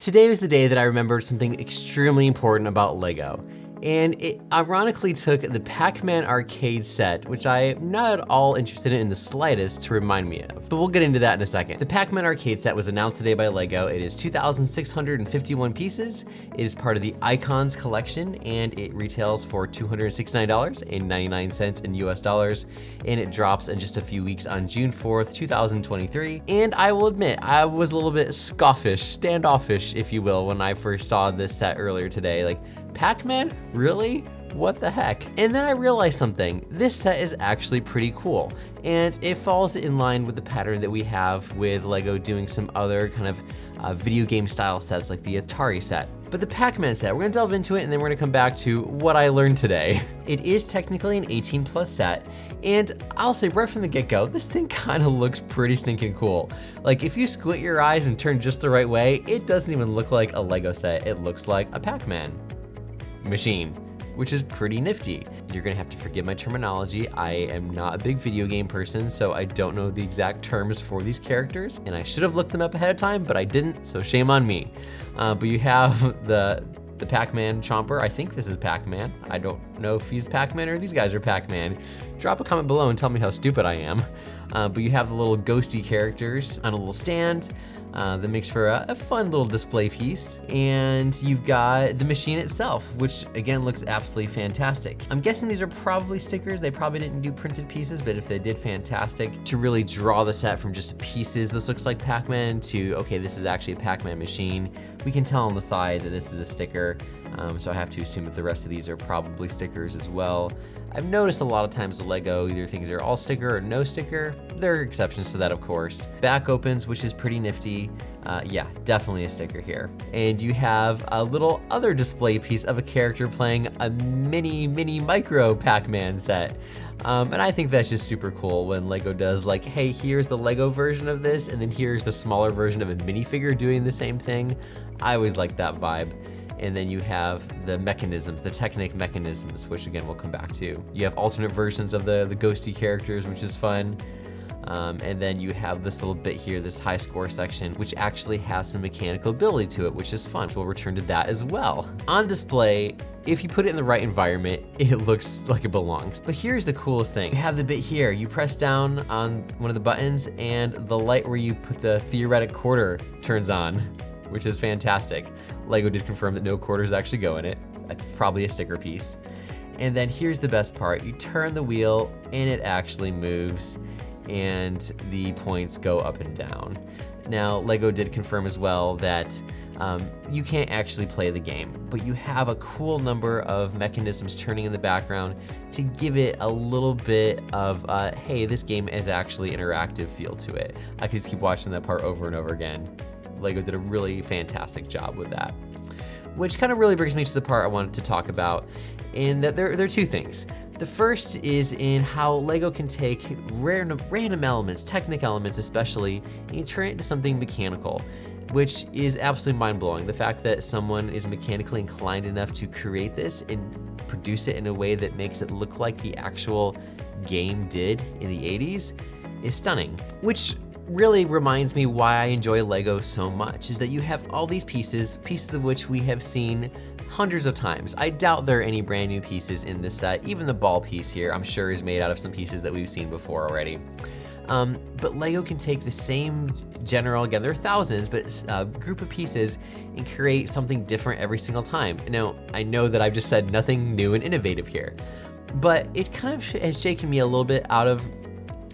Today was the day that I remembered something extremely important about LEGO, and it ironically took the PAC-MAN Arcade set, which I am not at all interested in the slightest, to remind me of. But we'll get into that in a second. The PAC-MAN Arcade set was announced today by LEGO. It is 2,651 pieces. It is part of the Icons collection, and it retails for $269.99 in US dollars, and it drops in just a few weeks on June 4th, 2023. And I will admit, I was a little bit standoffish, if you will, when I first saw this set earlier today. Like, Pac-Man? Really? What the heck? And then I realized something. This set is actually pretty cool, and it falls in line with the pattern that we have with LEGO doing some other kind of video game style sets like the Atari set. But the Pac-Man set, we're gonna delve into it and then we're gonna come back to what I learned today. It is technically an 18+ set, and I'll say right from the get-go, this thing kind of looks pretty stinking cool. Like, if you squint your eyes and turn just the right way, it doesn't even look like a LEGO set. It looks like a Pac-Man machine, which is pretty nifty. You're gonna have to forgive my terminology. I am not a big video game person, so I don't know the exact terms for these characters, and I should have looked them up ahead of time, but I didn't, so shame on me. But you have the Pac-Man Chomper. I think this is Pac-Man. I don't know if he's Pac-Man or these guys are Pac-Man. Drop a comment below and tell me how stupid I am. But you have the little ghosty characters on a little stand. That makes for a fun little display piece. And you've got the machine itself, which again looks absolutely fantastic. I'm guessing these are probably stickers. They probably didn't do printed pieces, but if they did, fantastic. To really draw the set from just pieces, this looks like Pac-Man, to, okay, this is actually a Pac-Man machine. We can tell on the side that this is a sticker. So I have to assume that the rest of these are probably stickers as well. I've noticed a lot of times with LEGO, either things are all sticker or no sticker. There are exceptions to that, of course. Back opens, which is pretty nifty. Yeah, definitely a sticker here. And you have a little other display piece of a character playing a mini micro Pac-Man set. And I think that's just super cool when LEGO does, like, hey, here's the LEGO version of this, and then here's the smaller version of a minifigure doing the same thing. I always like that vibe. And then you have the mechanisms, the Technic mechanisms, which again, we'll come back to. You have alternate versions of the ghosty characters, which is fun. And then you have this little bit here, this high score section, which actually has some mechanical ability to it, which is fun. So we'll return to that as well. On display, if you put it in the right environment, it looks like it belongs. But here's the coolest thing. You have the bit here. You press down on one of the buttons and the light where you put the theoretic quarter turns on, which is fantastic. LEGO did confirm that no quarters actually go in it. Probably a sticker piece. And then here's the best part. You turn the wheel and it actually moves, and the points go up and down. Now, LEGO did confirm as well that you can't actually play the game, but you have a cool number of mechanisms turning in the background to give it a little bit of, hey, this game is actually interactive feel to it. I could just keep watching that part over and over again. LEGO did a really fantastic job with that. Which kind of really brings me to the part I wanted to talk about, in that there are two things. The first is in how LEGO can take random elements, Technic elements especially, and turn it into something mechanical, which is absolutely mind-blowing. The fact that someone is mechanically inclined enough to create this and produce it in a way that makes it look like the actual game did in the 80s is stunning. Which really reminds me why I enjoy LEGO so much, is that you have all these pieces of which we have seen hundreds of times. I doubt there are any brand new pieces in this set. Even the ball piece here, I'm sure, is made out of some pieces that we've seen before already. But LEGO can take the same general, again, there are thousands, but group of pieces and create something different every single time. Now, I know that I've just said nothing new and innovative here, but it kind of has shaken me a little bit out of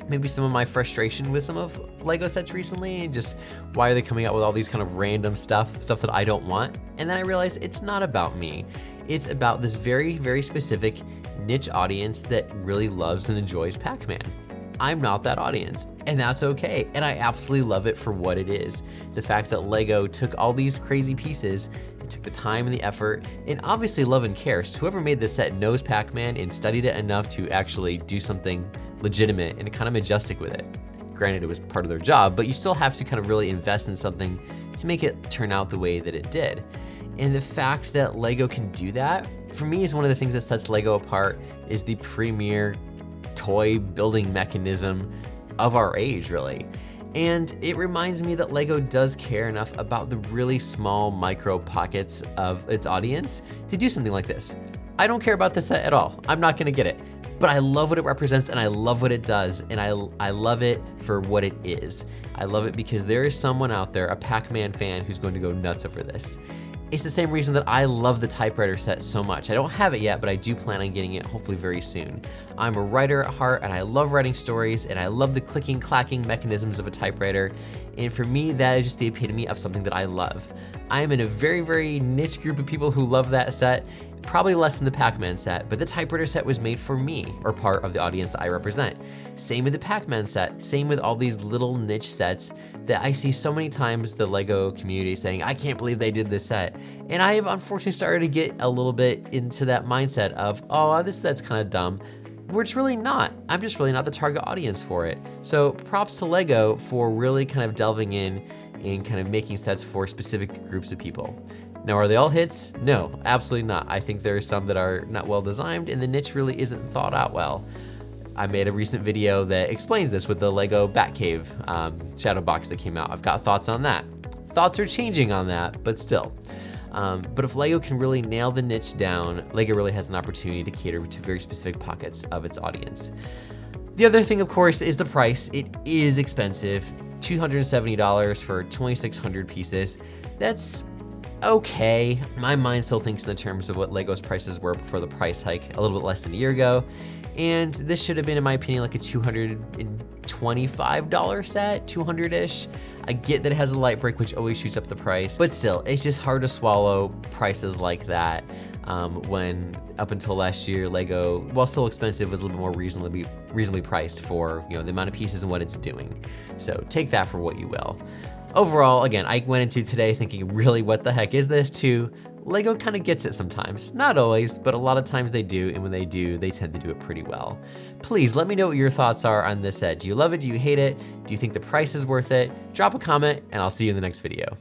maybe some of my frustration with some of LEGO sets recently, and just why are they coming out with all these kind of random stuff that I don't want. And then I realized it's not about me. It's about this very, very specific niche audience that really loves and enjoys Pac-Man. I'm not that audience, and that's okay. And I absolutely love it for what it is. The fact that LEGO took all these crazy pieces and took the time and the effort, and obviously love and care. So whoever made this set knows Pac-Man and studied it enough to actually do something legitimate and kind of majestic with it. Granted, it was part of their job, but you still have to kind of really invest in something to make it turn out the way that it did. And the fact that LEGO can do that, for me, is one of the things that sets LEGO apart, is the premier toy building mechanism of our age, really. And it reminds me that LEGO does care enough about the really small micro pockets of its audience to do something like this. I don't care about this set at all. I'm not gonna get it. But I love what it represents and I love what it does, and I love it for what it is. I love it because there is someone out there, a Pac-Man fan, who's going to go nuts over this. It's the same reason that I love the typewriter set so much. I don't have it yet, but I do plan on getting it hopefully very soon. I'm a writer at heart and I love writing stories, and I love the clicking, clacking mechanisms of a typewriter. And for me, that is just the epitome of something that I love. I'm in a very, very niche group of people who love that set, probably less than the Pac-Man set, but the typewriter set was made for me, or part of the audience that I represent. Same with the Pac-Man set, same with all these little niche sets that I see so many times the LEGO community saying, I can't believe they did this set. And I have unfortunately started to get a little bit into that mindset of, oh, this set's kind of dumb, where it's really not. I'm just really not the target audience for it. So props to LEGO for really kind of delving in and kind of making sets for specific groups of people. Now, are they all hits? No, absolutely not. I think there are some that are not well designed and the niche really isn't thought out well. I made a recent video that explains this with the LEGO Batcave shadow box that came out. I've got thoughts on that. Thoughts are changing on that, but still. But if LEGO can really nail the niche down, LEGO really has an opportunity to cater to very specific pockets of its audience. The other thing, of course, is the price. It is expensive, $270 for 2,600 pieces. That's okay. My mind still thinks in the terms of what LEGO's prices were before the price hike a little bit less than a year ago. And this should have been, in my opinion, like a $225 set, 200-ish. I get that it has a light break, which always shoots up the price, but still, it's just hard to swallow prices like that when up until last year, LEGO, while still expensive, was a little bit more reasonably priced for the amount of pieces and what it's doing. So take that for what you will. Overall, again, I went into today thinking, really, what the heck is this? To LEGO kind of gets it sometimes. Not always, but a lot of times they do, and when they do, they tend to do it pretty well. Please let me know what your thoughts are on this set. Do you love it? Do you hate it? Do you think the price is worth it? Drop a comment, and I'll see you in the next video.